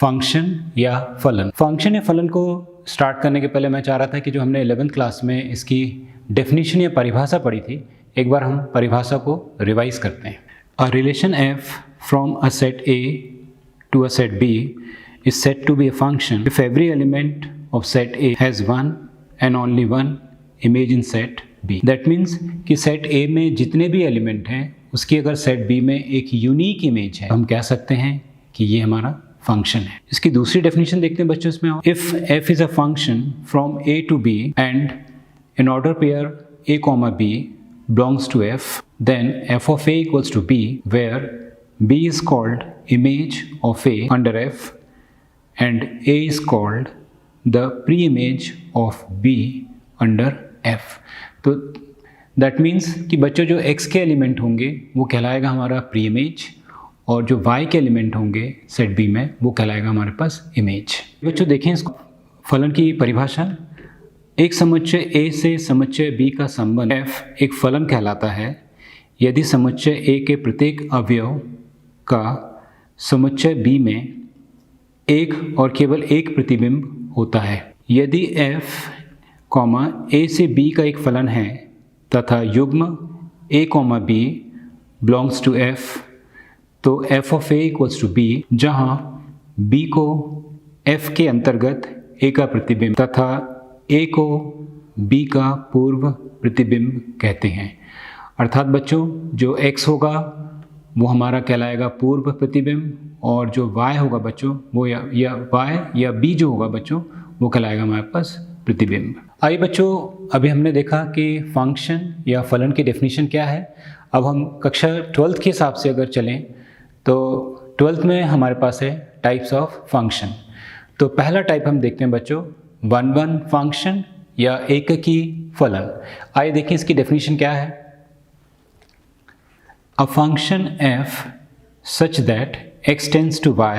Function या फलन। Function या फलन को स्टार्ट करने के पहले मैं चाह रहा था कि जो हमने 11th क्लास में इसकी डेफिनेशन या परिभाषा पढ़ी थी, एक बार हम परिभाषा को रिवाइज करते हैं। A relation F from a set A to a set B is said to be a function if every element of set A has one and only one image in set B. That means कि set A में जितने भी element हैं उसकी अगर set B में एक unique image है, हम कह सकते हैं कि ये हमारा फंक्शन है। इसकी दूसरी डेफिनेशन देखते हैं बच्चों इसमें। If F is a function from A to B and in order pair a comma b belongs to f, then f of a equals to b, where b is called image of a under f and a is called the pre-image of b under f। तो that means कि बच्चों जो x के element होंगे वो कहलाएगा हमारा pre image और जो y के एलिमेंट होंगे सेट b में वो कहलाएगा हमारे पास इमेज। बच्चों देखें इसको, फलन की परिभाषा। एक समुच्चय A से समुच्चय B का संबंध f एक फलन कहलाता है यदि समुच्चय A के प्रत्येक अवयव का समुच्चय B में एक और केवल एक प्रतिबिंब होता है। यदि f, A से B का एक फलन है तथा युग्म A, B belongs to f, तो f of a equals to b, जहाँ b को f के अंतर्गत a का प्रतिबिंब तथा a को b का पूर्व प्रतिबिंब कहते हैं। अर्थात बच्चों जो x होगा वो हमारा कहलाएगा पूर्व प्रतिबिंब और जो y होगा बच्चों वो या y या b जो होगा बच्चों वो कहलाएगा हमारे पास प्रतिबिंब। आइए बच्चों, अभी हमने देखा कि फंक्शन या फलन की डेफिनेशन क्या है। अब हम कक्षा 12th के हिसाब से अगर चलें तो 12th में हमारे पास है टाइप्स ऑफ फंक्शन। तो पहला टाइप हम देखते हैं बच्चों वन फंक्शन या एककी फलन। आइए देखें इसकी डेफिनेशन क्या है। अ function f such that x tends to y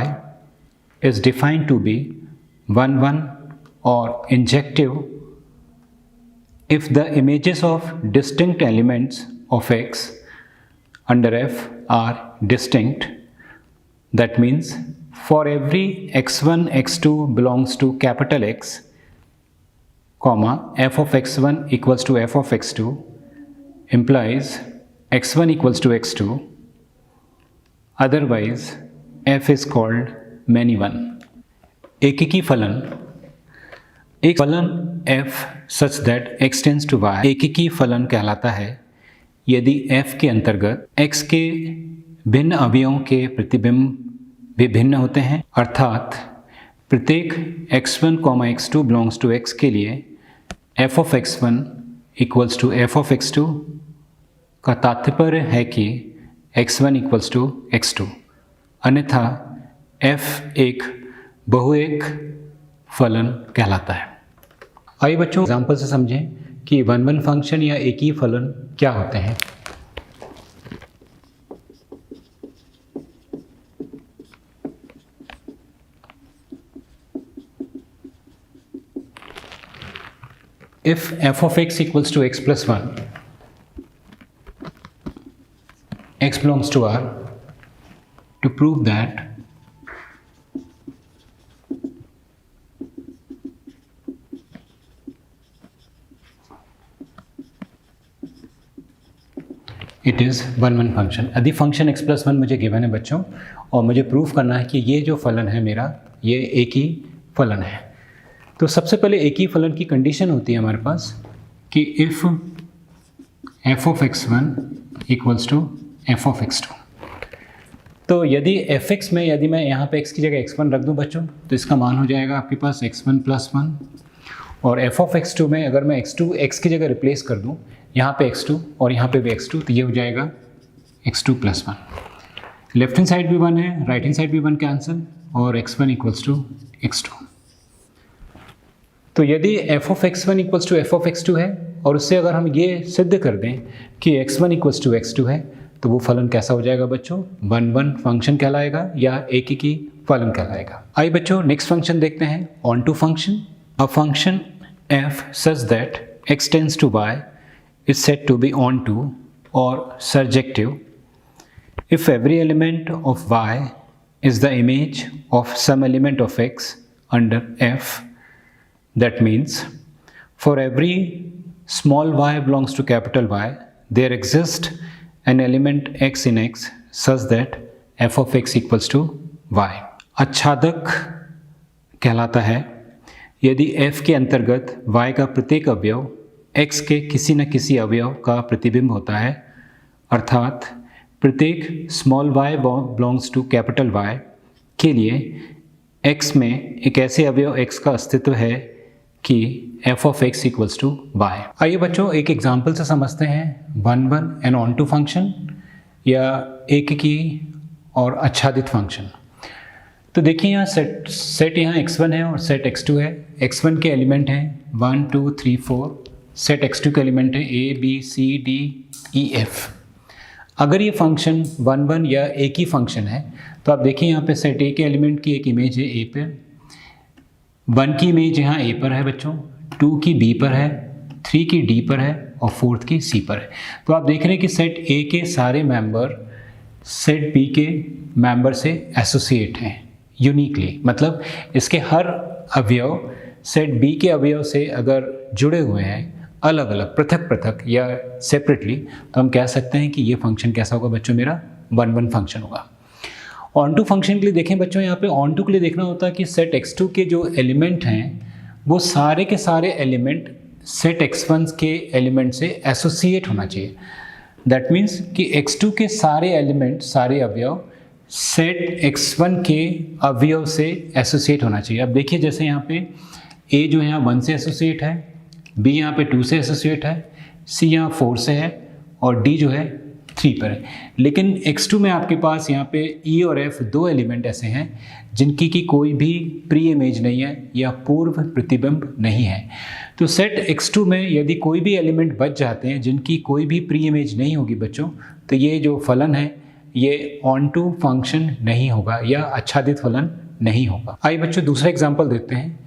is defined to be 1 or injective if the images of distinct elements of x under f are distinct. That means for every x1 x2 belongs to capital X, f of x1 equals to f of x2 implies x1 equals to x2, otherwise f is called many one। एककी फलन, एक फलन f such that x tends to y एककी फलन कहलाता है यदि f के अंतर्गत x के भिन्न अवयवों के प्रतिबिंब भी भिन्न होते हैं। अर्थात प्रत्येक x1, x2 belongs to x के लिए f of x1 equals to f of x2 का तात्पर्य है कि x1 equals to x2, अन्यथा f एक बहुएक फलन कहलाता है। आइए बच्चों एग्जाम्पल से समझें कि वन फंक्शन या एककी फलन क्या होते हैं। If f of x equals to x plus 1, x belongs to R, to prove that it is one function. यदि फंक्शन x plus 1 मुझे गिवन है बच्चों और मुझे प्रूव करना है कि ये जो फलन है मेरा ये एककी फलन है, तो सबसे पहले एक ही फलन की कंडीशन होती है हमारे पास कि if f of x1 equals to f of x2। तो यदि fx में यदि मैं यहाँ पे x की जगह x1 रख दूँ बच्चों तो इसका मान हो जाएगा आपके पास x1 + 1, और f of x2 में अगर मैं x2 x की जगह रिप्लेस कर दूँ यहाँ पे x2 और यहाँ पे भी x2 तो ये हो जाएगा x2 + 1। लेफ्ट हैंड साइड भी 1 है, राइट हैंड साइड भी 1 कैंसिल और x1 इक्वल्स टू x2। तो यदि f of x1 equals to f of x2 है और उससे अगर हम ये सिद्ध कर दें कि x1 इक्वल्स टू x2 है तो वो फलन कैसा हो जाएगा बच्चों, वन फंक्शन कहलाएगा या एककी फलन कहलाएगा। आइए बच्चों नेक्स्ट फंक्शन देखते हैं, onto function. A function f such that x tends to y is said to be on to or surjective if every element of y is the image of some element of x under f. That means for every small y belongs to capital Y, there exists an element x in x such that f of x equals to y. आच्छादक कहलाता है यदि f के अंतर्गत y का प्रत्येक अवयव x के किसी न किसी अवयव का प्रतिबिंब होता है, अर्थात प्रत्येक small y belongs to capital Y के लिए x में एक ऐसे अवयव x का अस्तित्व है कि f of x equals to y। आइए बच्चों एक एग्जांपल से समझते हैं 1 एंड ऑन टू फंक्शन या एकीकी और आच्छादित फंक्शन। तो देखिए यहाँ सेट यहाँ x1 है और सेट x2 है। x1 के एलिमेंट हैं 1 2 3 4, सेट x2 के एलिमेंट है a b c d e f। अगर ये फंक्शन 1 या एक ही फंक्शन है तो आप देखिए यहाँ पे सेट A के एलिमेंट की एक इमेज है A पर, 1 की इमेज यहाँ A पर है बच्चों, 2 की B पर है, 3 की D पर है और 4th की C पर है। तो आप देख रहे हैं कि सेट A के सारे मेंबर सेट B के मेंबर से एसोसिएट हैं यूनिकली, मतलब इसके हर अवयव सेट B के अवयव से अगर जुड़े हुए हैं अलग अलग पृथक पृथक या सेपरेटली, तो हम कह सकते हैं कि ये फंक्शन कैसा होगा बच्चों, मेरा 1 फंक्शन होगा। ऑन टू फंक्शन के लिए देखें बच्चों, यहाँ पे ऑन टू के लिए देखना होता है कि सेट x2 के जो एलिमेंट हैं वो सारे के सारे एलिमेंट सेट x1 के एलिमेंट से एसोसिएट होना चाहिए। दैट मीन्स कि x2 के सारे एलिमेंट सारे अवयव सेट x1 के अवयव से एसोसिएट होना चाहिए। अब देखिए जैसे यहाँ पे a जो है यहाँ 1 से एसोसिएट है, b यहाँ पे 2 से एसोसिएट है, c यहाँ 4 से है और d जो है 3 पर है। लेकिन x2 में आपके पास यहाँ पे e और f दो एलिमेंट ऐसे हैं जिनकी की कोई भी प्री इमेज नहीं है या पूर्व प्रतिबिंब नहीं है। तो सेट x2 में यदि कोई भी एलिमेंट बच जाते हैं जिनकी कोई भी प्री इमेज नहीं होगी बच्चों, तो ये जो फलन है ये ऑन टू फंक्शन नहीं होगा या आच्छादित फलन नहीं होगा। आइए बच्चों दूसरा एग्जाम्पल देखते हैं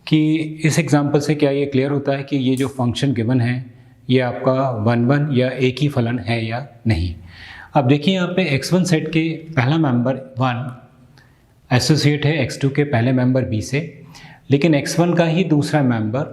कि इस एग्जाम्पल से क्या ये क्लियर होता है कि ये जो फंक्शन गिवन है ये आपका 1 या एक ही फलन है या नहीं। अब देखिए यहाँ पे x1 सेट के पहला मेंबर 1 एसोसिएट है x2 के पहले मेंबर b से, लेकिन x1 का ही दूसरा मेंबर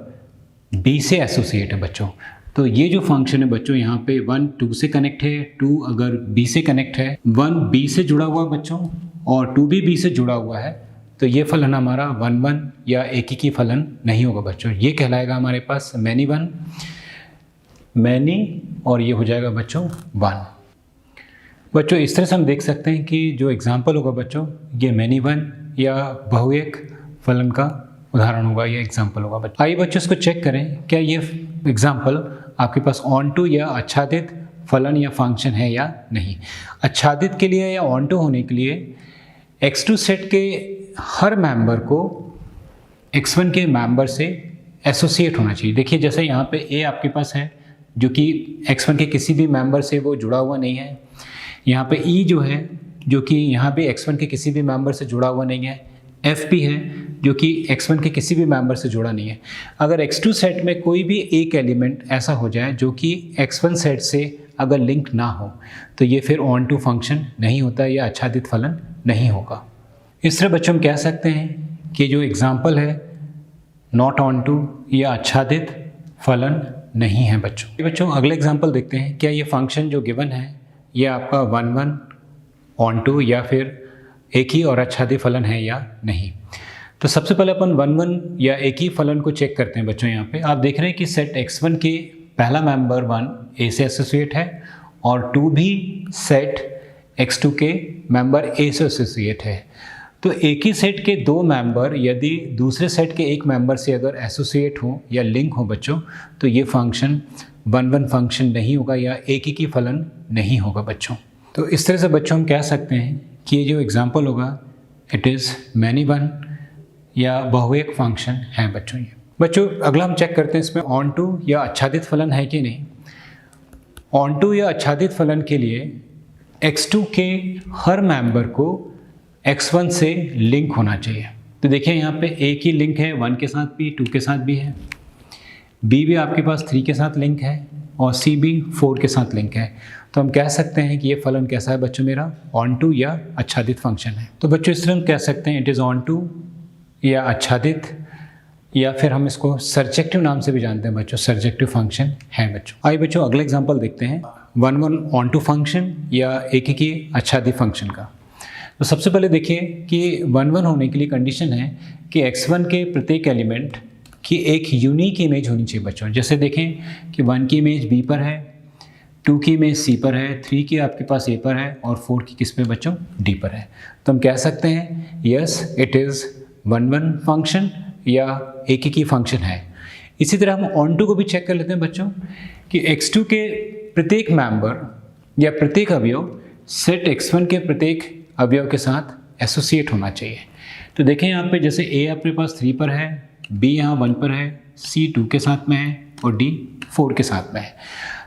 b से एसोसिएट है बच्चों। तो ये जो फंक्शन है बच्चों यहाँ पे 1 2 से कनेक्ट है, 2 अगर b से कनेक्ट है, 1 b से जुड़ा हुआ बच्चों और 2 भी b से जुड़ा हुआ है, तो ये फलन हमारा 1 या एक ही फलन नहीं होगा बच्चों। ये कहलाएगा हमारे पास मैनी 1 मैनी और ये हो जाएगा बच्चों 1। बच्चों इस तरह से हम देख सकते हैं कि जो एग्जाम्पल होगा बच्चों ये मैनी 1 या बहुएक फलन का उदाहरण होगा, ये एग्जाम्पल होगा बच्चों। आइए बच्चों इसको चेक करें क्या ये एग्जाम्पल आपके पास ऑन टू या आच्छादित फलन या फंक्शन है या नहीं। आच्छादित के लिए या ऑन टू होने के लिए x2 सेट के हर मेंबर को x1 के मेंबर से एसोसिएट होना चाहिए। देखिए जैसे यहाँ पे a आपके पास है जो कि x1 के किसी भी मेंबर से वो जुड़ा हुआ नहीं है, यहाँ पे e जो है जो कि यहाँ पे x1 के किसी भी मेंबर से जुड़ा हुआ नहीं है, f भी है जो कि x1 के किसी भी मेंबर से जुड़ा नहीं है। अगर x2 सेट में कोई भी एक एलिमेंट ऐसा हो जाए जो कि x1 सेट से अगर लिंक ना हो तो ये फिर ऑन टू फंक्शन नहीं होता या आच्छादित फलन नहीं होगा। इस तरह बच्चों हम कह सकते हैं कि जो एग्जाम्पल है नॉट ऑन टू या आच्छादित फलन नहीं है बच्चों। अगले एग्जाम्पल देखते हैं क्या ये फंक्शन जो गिवन है ये आपका 1 ऑन टू या फिर एक ही और आच्छादित फलन है या नहीं। तो सबसे पहले अपन 1 या एक ही फलन को चेक करते हैं बच्चों। यहाँ पे आप देख रहे हैं कि सेट x1 के पहला मेंबर 1 a से एसोसिएट है और 2 भी सेट x2 के मेंबर a से एसोसिएट है। तो एक ही सेट के दो मेंबर यदि दूसरे सेट के एक मेंबर से अगर एसोसिएट हो या लिंक हो बच्चों, तो ये फंक्शन 1 फंक्शन नहीं होगा या एक ही की फलन नहीं होगा बच्चों। तो इस तरह से बच्चों हम कह सकते हैं कि ये जो एग्जाम्पल होगा इट इज़ मैनी 1 या बहुएक फंक्शन है बच्चों। ये बच्चों अगला हम चेक करते हैं इसमें ऑन टू या आच्छादित फलन है कि नहीं। ऑन टू या आच्छादित फलन के लिए x2 के हर मेंबर को x1 से लिंक होना चाहिए। तो देखिए यहाँ पे एक ही लिंक है 1 के साथ भी 2 के साथ भी है, b भी आपके पास 3 के साथ लिंक है और c भी 4 के साथ लिंक है। तो हम कह सकते हैं कि ये फलन कैसा है बच्चों, मेरा ऑन टू या आच्छादित फंक्शन है। तो बच्चों इस तरह हम कह सकते हैं इट इज़ ऑन टू या आच्छादित, या फिर हम इसको सर्जेक्टिव नाम से भी जानते हैं बच्चों, सर्जेक्टिव फंक्शन है बच्चों। आइए बच्चों अगला एग्जांपल देखते हैं 1 ऑन टू फंक्शन या एकीकी आच्छादित फंक्शन का। तो सबसे पहले देखिए कि 1 होने के लिए कंडीशन है कि x1 के प्रत्येक एलिमेंट की एक यूनिक इमेज होनी चाहिए बच्चों। जैसे देखें कि 1 की इमेज b पर है, 2 की इमेज c पर है, 3 की आपके पास a पर है और 4 की किस पे बच्चों, d पर है। तो हम कह सकते हैं यस इट इज़ 1 फंक्शन या एकीकी फंक्शन है। इसी तरह हम ऑन टू को भी चेक कर लेते हैं बच्चों कि x2 के प्रत्येक मेंबर या प्रत्येक अवयव सेट x1 के प्रत्येक अवयव के साथ एसोसिएट होना चाहिए। तो देखें यहाँ पे जैसे a आपके पास 3 पर है, b यहाँ 1 पर है, c 2 के साथ में है और d 4 के साथ में है।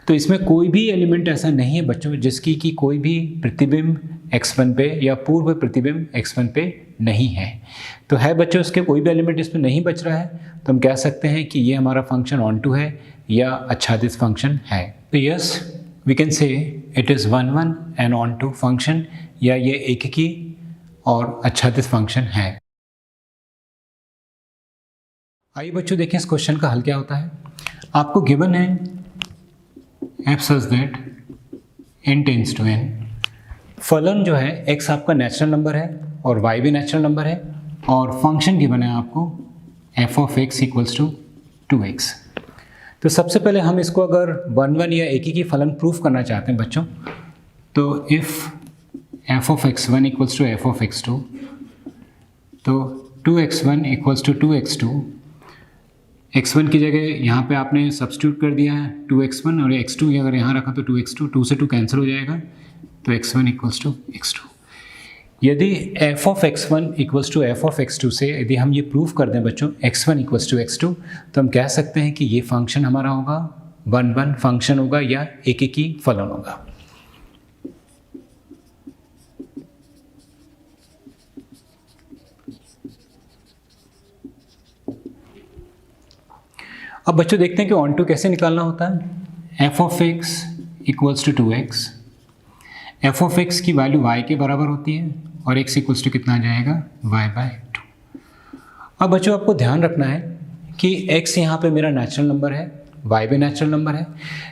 तो इसमें कोई भी एलिमेंट ऐसा नहीं है बच्चों जिसकी कि कोई भी प्रतिबिंब x1 पे या पूर्व प्रतिबिंब x1 पे नहीं है। तो है बच्चों इसके कोई भी एलिमेंट इसमें नहीं बच रहा है, तो हम कह सकते हैं कि ये हमारा फंक्शन ऑन टू है या आच्छादित फंक्शन है। तो yes we can say it is 1 and onto function या ये एकीकी और आच्छादित फंक्शन है। आइए बच्चों देखें इस क्वेश्चन का हल क्या होता है। आपको गिवन है f such that n tends to n, फलन जो है x आपका नेचुरल नंबर है और y भी नेचुरल नंबर है और फंक्शन गिवन है आपको f of x equals to 2x। तो सबसे पहले हम इसको अगर 1 या एकीकी फलन प्रूफ करना चाहते हैं बच्चों, तो if f of x1 equals to f of x2, तो 2x1 equals to 2x2, x1 की जगह यहाँ पे आपने सब्स्टिट्यूट कर दिया है 2x1 और x2 अगर यहाँ रखा तो 2x2, 2 से 2 कैंसिल हो जाएगा, तो x1 इक्वल्स टू x2। यदि f of x1 equals to f of x2 से यदि हम ये प्रूफ कर दें बच्चों x1 इक्वल्स टू x2, तो हम कह सकते हैं कि ये फंक्शन हमारा होगा 1 फंक्शन होगा या एकीकी फलन होगा। अब बच्चों देखते हैं कि ऑन टू कैसे निकालना होता है। f of x equals to 2x, f of x की वैल्यू y के बराबर होती है और x इक्वल्स टू कितना आ जाएगा, y/2। अब बच्चों आपको ध्यान रखना है कि x यहाँ पे मेरा नेचुरल नंबर है, y भी नेचुरल नंबर है।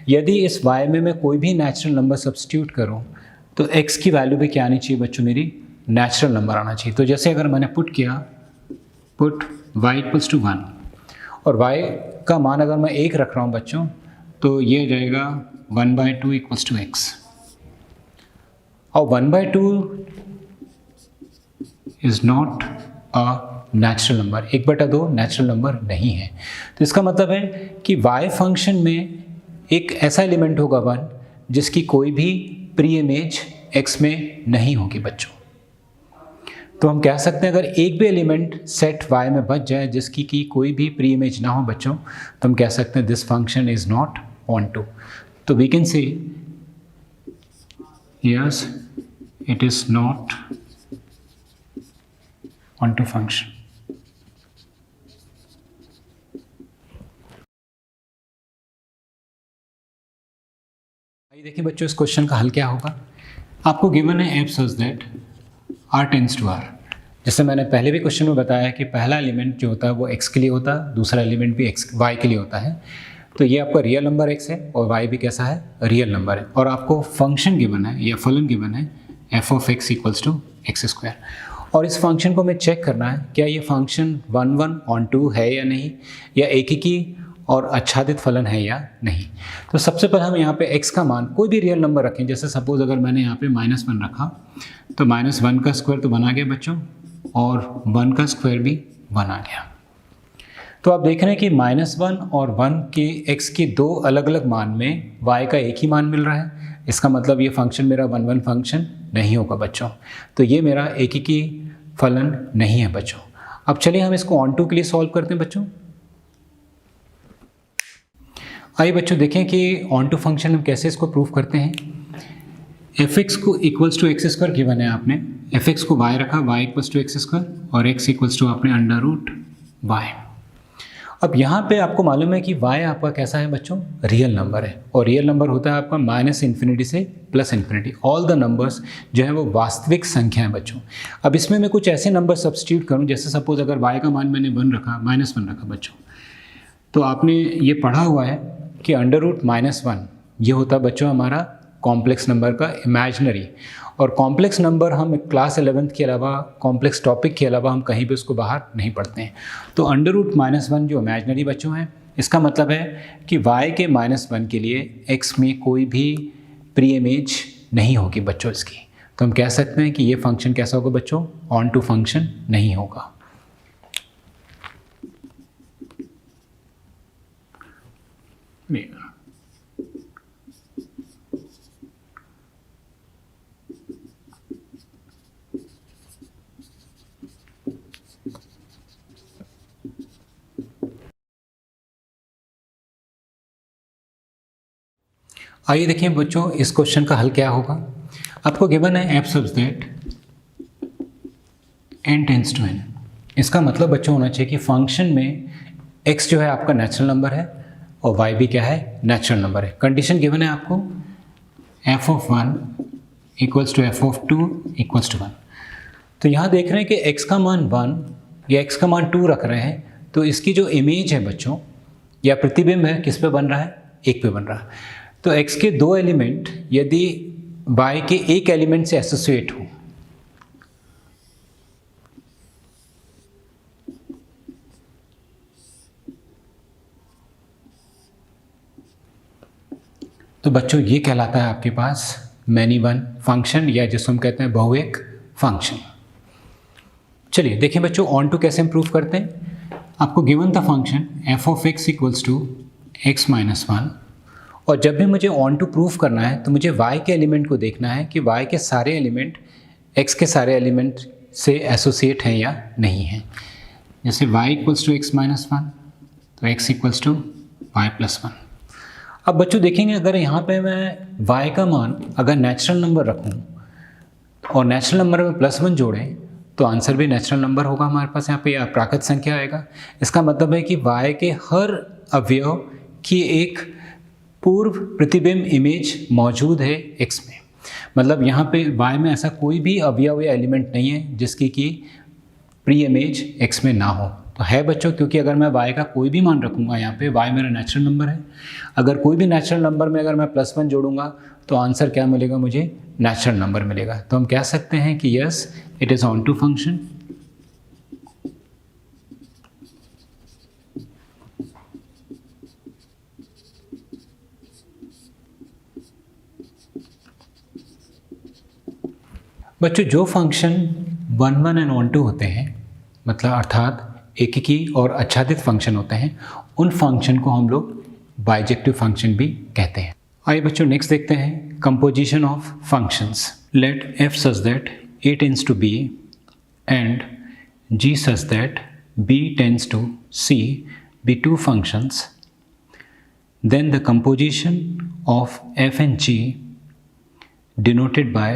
यदि इस y में मैं कोई भी नेचुरल नंबर सब्स्टिट्यूट करूँ तो x की वैल्यू भी क्या आनी चाहिए बच्चों, मेरी नेचुरल नंबर आना चाहिए। तो जैसे अगर मैंने पुट किया, पुट y इक्वल्स टू 1 और y का मान अगर मैं 1 रख रहा हूँ बच्चों, तो ये हो जाएगा 1/2 इक्वल्स टू x। और 1/2 is not a natural number, 1/2 natural number नहीं है। तो इसका मतलब है कि y फंक्शन में एक ऐसा एलिमेंट होगा 1 जिसकी कोई भी प्री इमेज x में नहीं होगी बच्चों। तो हम कह सकते हैं अगर एक भी एलिमेंट सेट y में बच जाए जिसकी की कोई भी प्री इमेज ना हो बच्चों, तो हम कह सकते हैं this function is not onto. तो we can say yes it is not onto function. आइए देखिए बच्चों इस क्वेश्चन का हल क्या होगा। आपको गिवन है f such that r tends to r। जैसे मैंने पहले भी क्वेश्चन में बताया कि पहला एलिमेंट जो होता है वो x के लिए होता है, दूसरा एलिमेंट भी y के लिए होता है। तो ये आपका रियल नंबर x है और y भी कैसा है, रियल नंबर है। और आपको फंक्शन गिवन है या फलन गिवन है f of x equals to x²। और इस फंक्शन को हमें चेक करना है क्या ये फंक्शन 1 ऑन टू है या नहीं, या एकीकी और आच्छादित फलन है या नहीं। तो सबसे पहले हम यहाँ पे x का मान कोई भी रियल नंबर रखें। जैसे सपोज अगर मैंने यहाँ पे -1 रखा तो -1 का स्क्वायर तो 1 आ गया बच्चों और 1 का स्क्वायर भी 1 आ गया। तो आप देख रहे हैं कि -1 और 1 के x के दो अलग अलग मान में y का एक ही मान मिल रहा है। इसका मतलब ये फंक्शन मेरा 1 फंक्शन नहीं होगा बच्चों। तो ये मेरा एकीकी फलन नहीं है बच्चों। अब चलिए हम इसको ऑन टू के लिए सॉल्व करते हैं बच्चों। आइए बच्चों देखें कि ऑन टू फंक्शन हम कैसे इसको प्रूफ करते हैं। f(x) को इक्वल्स टू x² गिवन है आपने, f(x) को y रखा, y इक्वल्स टू x² और x इक्वल्स टू आपने √y। अब यहाँ पे आपको मालूम है कि y आपका कैसा है बच्चों, रियल नंबर है, और रियल नंबर होता है आपका -∞ से +∞। ऑल द नंबर्स जो है वो वास्तविक संख्या है बच्चों। अब इसमें मैं कुछ ऐसे नंबर सब्स्टिट्यूट करूँ, जैसे सपोज अगर y का मान मैंने -1 रखा बच्चों, तो आपने ये पढ़ा हुआ है कि √-1 ये होता है बच्चों हमारा कॉम्प्लेक्स नंबर का इमेजिनरी, और कॉम्प्लेक्स नंबर हम क्लास 11th के अलावा, कॉम्प्लेक्स टॉपिक के अलावा हम कहीं भी उसको बाहर नहीं पढ़ते हैं। तो √-1 जो इमेजिनरी बच्चों है, इसका मतलब है कि y के -1 के लिए x में कोई भी प्री इमेज नहीं होगी बच्चों इसकी। तो हम कह सकते हैं कि ये फंक्शन कैसा होगा बच्चों, ऑन टू फंक्शन नहीं होगा। आइए देखिए बच्चों इस क्वेश्चन का हल क्या होगा। आपको गिवन है f such that n tends to n। इसका मतलब बच्चों होना चाहिए कि फंक्शन में x जो है आपका नेचुरल नंबर है और y भी क्या है, नेचुरल नंबर है। कंडीशन गिवन है आपको f(1) = f(2) = 1। तो यहाँ देख रहे हैं कि x का मान 1 या x का मान 2 रख रहे हैं, तो इसकी जो इमेज है बच्चों या प्रतिबिंब है किस पे बन रहा है, 1 पे बन रहा है। तो x के 2 एलिमेंट यदि y के एक एलिमेंट से एसोसिएट हो, तो बच्चों ये कहलाता है आपके पास मैनी वन फंक्शन, या जिसको हम कहते हैं बहुएक फंक्शन। चलिए देखिए बच्चों ऑन टू कैसे इम्प्रूव करते हैं। आपको गिवन था फंक्शन f(x) = x-1, और जब भी मुझे ऑन टू प्रूफ करना है तो मुझे y के एलिमेंट को देखना है कि y के सारे एलिमेंट x के सारे एलिमेंट से एसोसिएट हैं या नहीं हैं। जैसे y = x-1 तो x = y+1। अब बच्चों देखेंगे अगर यहाँ पे मैं y का मान अगर नेचुरल नंबर रखूँ और नेचुरल नंबर में +1 जोड़ें तो आंसर भी नेचुरल नंबर होगा हमारे पास, यहाँ पे प्राकृत संख्या आएगा। इसका मतलब है कि y के हर अवयव की एक पूर्व प्रतिबिंब इमेज मौजूद है x में। मतलब यहाँ पे y में ऐसा कोई भी अवयव या एलिमेंट नहीं है जिसकी कि प्री इमेज x में ना हो। तो है बच्चों, क्योंकि अगर मैं y का कोई भी मान रखूँगा, यहाँ पे y मेरा नेचुरल नंबर है, अगर कोई भी नेचुरल नंबर में अगर मैं +1 जोड़ूंगा तो आंसर क्या मिलेगा, मुझे नेचुरल नंबर मिलेगा। तो हम कह सकते हैं कि yes it is onto function. बच्चों जो फंक्शन 1, 1 एंड ऑन टू होते हैं, मतलब अर्थात एकीकी और आच्छादित फंक्शन होते हैं, उन फंक्शन को हम लोग बाइजेक्टिव फंक्शन भी कहते हैं। आइए बच्चों नेक्स्ट देखते हैं composition of functions. Let f such that a tends to b and g such that b tends to c be two functions, then the composition of f and g denoted by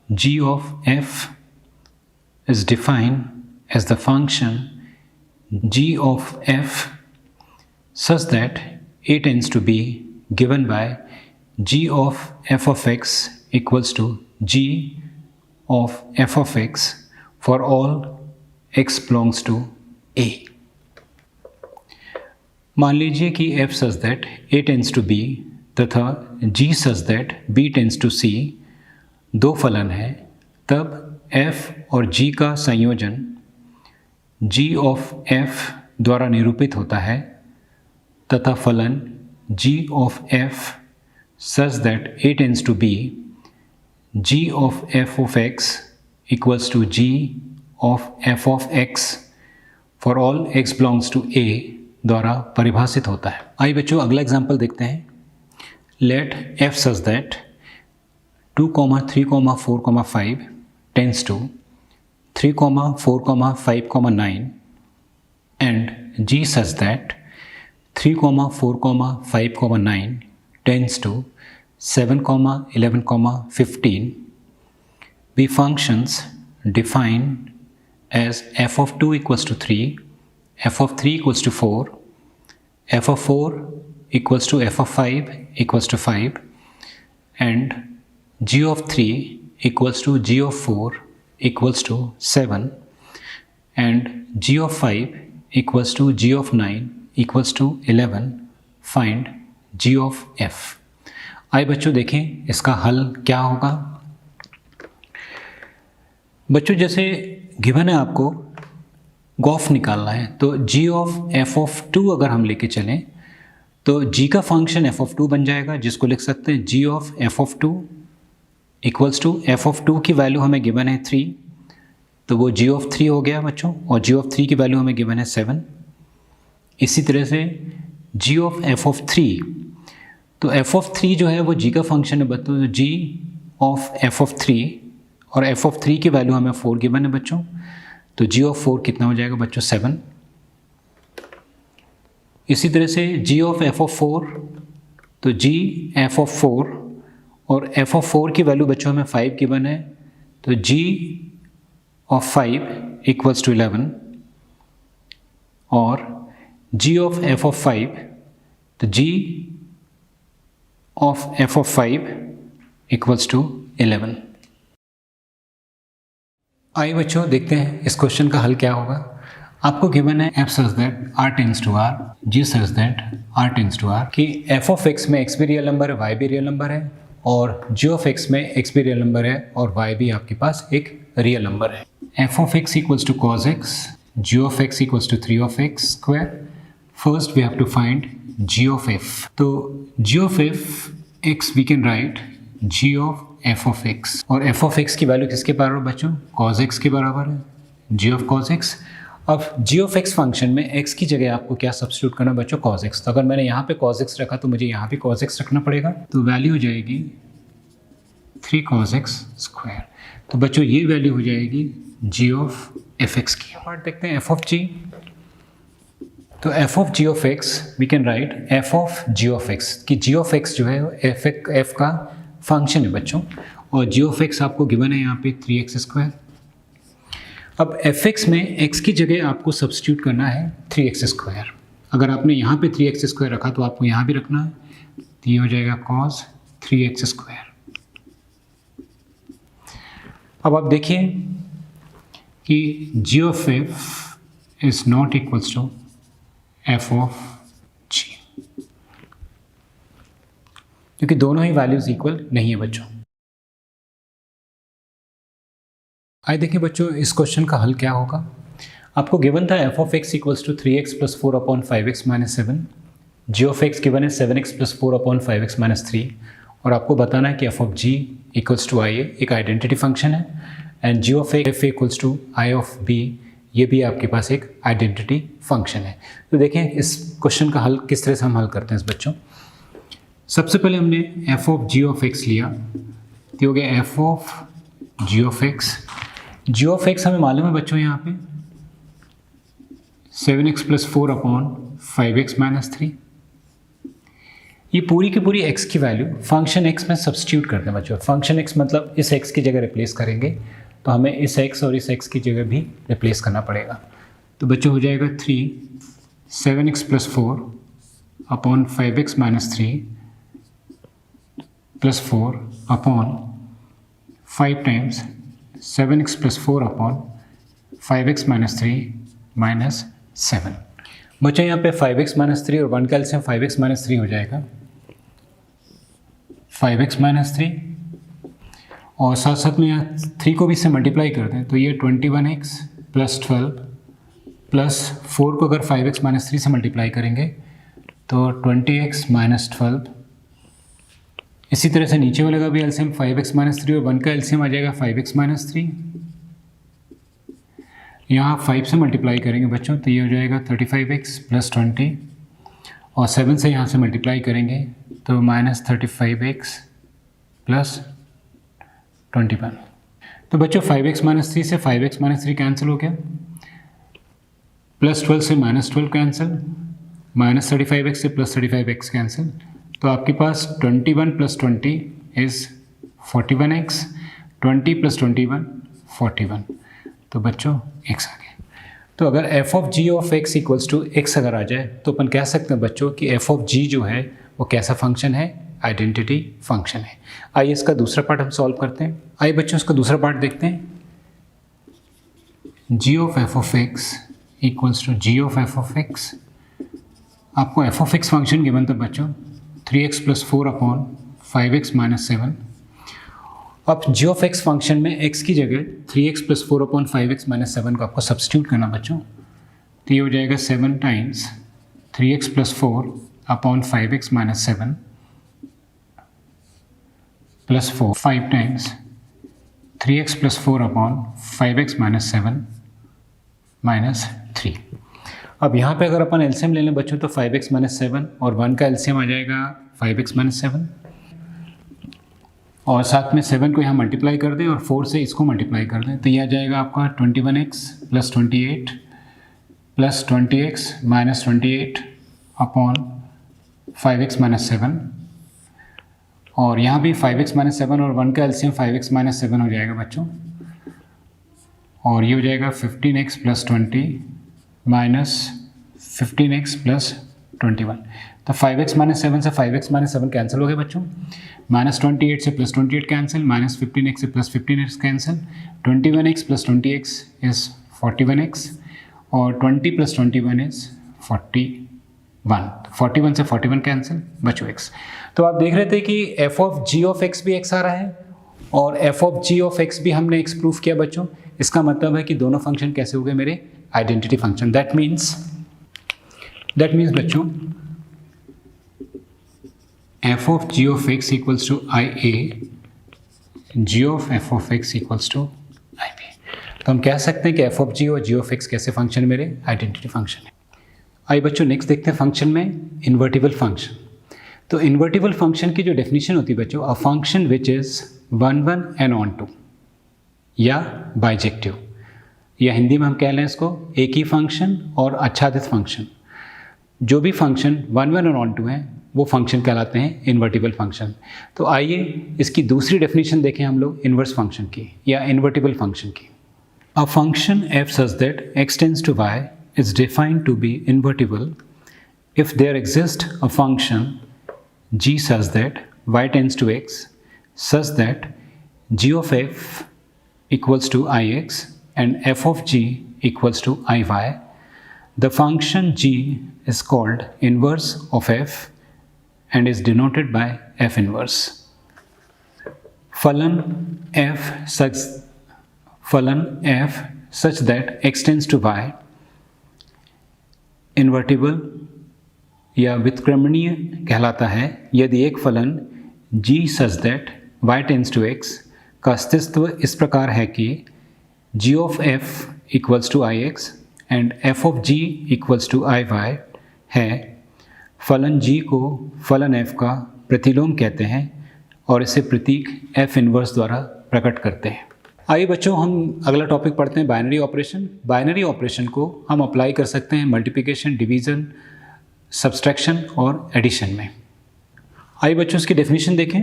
g of f is defined as the function g of f such that a tends to b given by g of f of x equals to g of f of x for all x belongs to a। मान लीजिए कि f such that a tends to b तथा g such that b tends to c दो फलन है, तब f और g का संयोजन g of f द्वारा निरूपित होता है तथा फलन g of f such that a tends to b g of f of x equals to g of f of x for all x belongs to a द्वारा परिभाषित होता है। आइए बच्चों अगला एग्जाम्पल देखते हैं। Let f such that 2, 3, 4, 5 tends to 3, 4, 5, 9 and g such that 3, 4, 5, 9 tends to 7, 11, 15 be functions defined as f of 2 equals to 3, f of 3 equals to 4 f of 4 equals to f of 5 equals to 5 and g of 3 equals to g of 4 equals to 7 and g of 5 equals to g of 9 equals to 11. Find g of f. आइए बच्चों देखें इसका हल क्या होगा। बच्चों जैसे given है आपको गॉफ निकालना है, तो g of f of 2 अगर हम लेके चलें तो g का फंक्शन f of 2 बन जाएगा, जिसको लिख सकते हैं g of f of 2 equals to f of 2 की वैल्यू हमें गिवन है 3, तो वो g of 3 हो गया बच्चों, और g of 3 की वैल्यू हमें गिवन है 7। इसी तरह से g of f of 3, तो f of 3 जो है वो g का फंक्शन है बच्चों, तो g of f of 3 और f of 3 की वैल्यू हमें 4 गिवन है बच्चों, तो g of 4 कितना हो जाएगा बच्चों 7। इसी तरह से g of f of 4, तो g f of 4 और f of 4 की वैल्यू बच्चों हमें 5 गिवन है, तो g of 5 इक्वल्स टू 11 और g of f of 5, तो g of f of 5 equals to 11। आइए बच्चों देखते हैं इस क्वेश्चन का हल क्या होगा। आपको गिवन है f such that r tends to r, g such that r tends to r, कि f of x में x भी रियल नंबर है, y भी रियल नंबर है, और g of x में x भी रियल नंबर है और y भी आपके पास एक रियल नंबर है। f of x equals to cos x, g of x equals to 3 of x square. First we have to find g of f. तो g of f x we can write g of f of x, और f of x की value किसके बराबर बच्चों, cos x के बराबर है, g of cos x। अब g of x फंक्शन में x की जगह आपको क्या सब्स्टिट्यूट करना बच्चों, cos x। तो अगर मैंने यहाँ पे cos x रखा तो मुझे यहाँ भी cos x रखना पड़ेगा, तो वैल्यू हो जाएगी 3 cos x स्क्वायर। तो बच्चों ये वैल्यू हो जाएगी g of f x की। पार्ट देखते हैं f of g, तो f of g of x we can write f of g of x, कि g of x जो है f का फंक्शन है बच्चों, और g of x आपको गिवन है यहाँ पे 3x स्क्वायर। अब fx में x की जगह आपको सब्स्टिट्यूट करना है 3x स्क्वायर। अगर आपने यहाँ पे 3x स्क्वायर रखा तो आपको यहाँ भी रखना है, तो ये हो जाएगा cos 3x स्क्वायर। अब आप देखिए कि g of f is not equals to f of g, क्योंकि दोनों ही वैल्यूज इक्वल नहीं है बच्चों। आइए देखिए बच्चों इस क्वेश्चन का हल क्या होगा। आपको गिवन था f of x equals to 3x plus 4 upon 5x minus 7, g of x given है 7x plus 4 upon 5x minus 3, और आपको बताना है कि f of g equals to i एक आइडेंटिटी फंक्शन है, and g of f equals to i of b, ये भी आपके पास एक आइडेंटिटी फंक्शन है। तो देखें इस क्वेश्चन का हल किस तरह से हम हल करते हैं बच्चों। सबसे पहले हमने f of g of x लिया, तो हो गया f of g of x। g of x हमें मालूम है बच्चों यहाँ पे 7x plus 4 upon 5x minus 3। ये पूरी की पूरी x की वैल्यू फंक्शन x में सब्स्टिट्यूट करते हैं बच्चों। फंक्शन x मतलब इस x की जगह रिप्लेस करेंगे, तो हमें इस x और इस x की जगह भी रिप्लेस करना पड़ेगा। तो बच्चों हो जाएगा 3 7x plus 4 upon 5x minus 3 plus 4 upon 5 times 7x plus 4 upon 5x minus 3 minus 7। बच्चों यहाँ पे 5x माइनस 3 और 1 का एलसीएम 5x माइनस 3 हो जाएगा, 5x माइनस 3, और साथ साथ में यहाँ 3 को भी इससे मल्टीप्लाई करते हैं, तो ये 21x प्लस 12 प्लस 4 को अगर 5x माइनस 3 से मल्टीप्लाई करेंगे तो 20x माइनस 12। इसी तरह से नीचे वाले का भी एलसीएम 5x माइनस 3 और 1 का एलसीएम आ जाएगा 5x माइनस 3। यहाँ 5 से मल्टीप्लाई करेंगे बच्चों, तो ये हो जाएगा 35x प्लस 20, और 7 से यहाँ से मल्टीप्लाई करेंगे तो माइनस 35x प्लस 21। तो बच्चों 5x माइनस 3 से 5x माइनस 3 कैंसिल हो गया, प्लस 12 से माइनस 12 कैंसिल, माइनस 35x से प्लस 35x कैंसिल, तो आपके पास 21 प्लस 20 इज़ 41x, 20 प्लस 21 41। तो बच्चों x आ गया। तो अगर F of G of x equals to X अगर आ जाए तो अपन कह सकते हैं बच्चों कि एफ ऑफ जी जो है वो कैसा फंक्शन है, आइडेंटिटी फंक्शन है। आइए इसका दूसरा पार्ट हम सॉल्व करते हैं। आइए बच्चों इसका दूसरा पार्ट देखते हैं। G of f of x equals to g of f of x. आपको f of x function given था बच्चों 3x + 4 अपॉन 5x - 7। अब जी ऑफ एक्स फंक्शन में x की जगह 3x + 4 अपॉन 5x - 7 को आपको सब्स्टिट्यूट करना बच्चों। तो ये हो जाएगा 7 times 3x + 4 upon 5x - 7 plus 4, 5 times 3x + 4 upon 5x - 7 minus 3। अब यहाँ पे अगर अपन एलसीएम ले लें बच्चों तो 5x - 7 और 1 का एलसीएम आ जाएगा 5x - 7 और साथ में 7 को यहाँ मल्टीप्लाई कर दें और 4 से इसको मल्टीप्लाई कर दें तो ये आ जाएगा आपका 21x + 28 plus 20x - 28 upon 5x - 7 और यहाँ भी 5x - 7 और 1 का एलसीएम 5x - 7 हो जाएगा बच्चों और ये हो जाएगा 15x + 20 माइनस 15x + 21। तो 5x - 7 से 5x - 7 कैंसिल हो गए बच्चों, -28 से +28 कैंसिल, -15x से +15x cancel, 21x + 20x is 41x और 20 + 21 इज़ 41। 41 से 41 कैंसिल, बचो x। तो आप देख रहे थे कि f of g of x भी x आ रहा है और f of g of x भी हमने x प्रूफ किया बच्चों। इसका मतलब है कि दोनों फंक्शन कैसे हो गए मेरे, आइडेंटिटी फंक्शन। दैट मीन्स बच्चों f of g of x equals to IA, g of f of x equals to IB। तो हम कह सकते हैं कि f ऑफ g और g ऑफ x कैसे फंक्शन मेरे, आइडेंटिटी फंक्शन है। आइए बच्चों नेक्स्ट देखते हैं फंक्शन में इन्वर्टिबल फंक्शन। तो इन्वर्टिबल फंक्शन की जो डेफिनेशन होती है बच्चों, a function which is 1 1 and on to या बाइजेक्टिव, या हिंदी में हम कह लें इसको एक ही फंक्शन और आच्छादित फंक्शन। जो भी फंक्शन 1 1 और ऑन टू हैं वो फंक्शन कहलाते हैं इन्वर्टिबल फंक्शन। तो आइए इसकी दूसरी डेफिनेशन देखें हम लोग इन्वर्स फंक्शन की या इन्वर्टिबल फंक्शन की। अ function f such that x tends to y is defined to be invertible if there exists a function g such that y tends to x such that g of f equals to ix and f of g equals to iy. The function g is called inverse of f and is denoted by f inverse. फलन f such that x tends to y invertible या व्युत्क्रमणीय कहलाता है यदि एक फलन g such that y tends to x का अस्तित्व इस प्रकार है कि g of f equals to ix and f of g equals to iy है। फलन g को फलन f का प्रतिलोम कहते हैं और इसे प्रतीक f इन्वर्स द्वारा प्रकट करते हैं। आइए बच्चों हम अगला टॉपिक पढ़ते हैं बाइनरी ऑपरेशन। बाइनरी ऑपरेशन को हम अप्लाई कर सकते हैं मल्टीप्लिकेशन, डिवीज़न, सब्सट्रैक्शन और एडिशन में। आइए बच्चों इसकी डेफिनेशन देखें।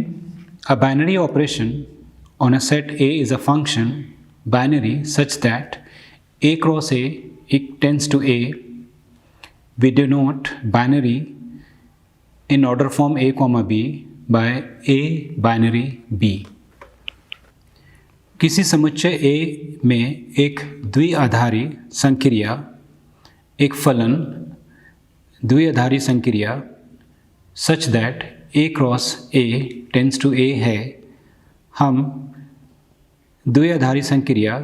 A binary operation on a set A is a function binary such that A cross A tends to A। We denote binary in order form A, B by A binary B। किसी समुच्चय A में एक द्विआधारी संक्रिया, एक फलन द्विआधारी संक्रिया such that A cross A tends to A है। हम द्विआधारी संक्रिया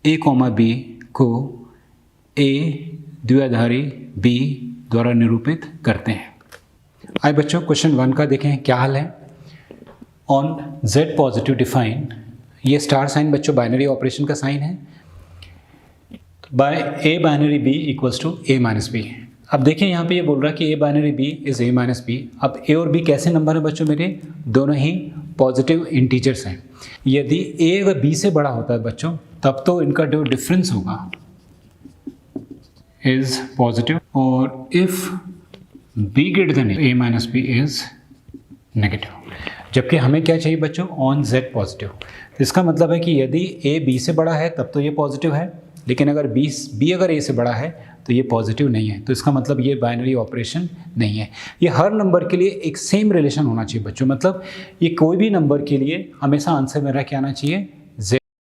A, B को A द्विआधारी B द्वारा निरूपित करते हैं। आइए बच्चों क्वेश्चन 1 का देखें क्या हाल है। ऑन z पॉजिटिव डिफाइन, ये स्टार साइन बच्चों बाइनरी ऑपरेशन का साइन है, by a binary b equals to a minus B. अब देखिए यहाँ पे ये बोल रहा है कि a binary b is a minus B. अब a और b कैसे नंबर है बच्चों मेरे, दोनों ही पॉजिटिव इंटीजर्स हैं। यदि a अगर b से बड़ा होता है बच्चों तब तो इनका जो डिफरेंस होगा इज़ पॉजिटिव और if b greater than a minus B is negative. जबकि हमें क्या चाहिए बच्चों, ऑन z पॉजिटिव। इसका मतलब है कि यदि a b से बड़ा है तब तो ये पॉजिटिव है लेकिन अगर बी अगर ए से बड़ा है तो ये पॉजिटिव नहीं है, तो इसका मतलब ये बाइनरी ऑपरेशन नहीं है। ये हर नंबर के लिए एक सेम रिलेशन होना चाहिए बच्चों, मतलब ये कोई भी नंबर के लिए हमेशा आंसर मेरा क्या आना चाहिए,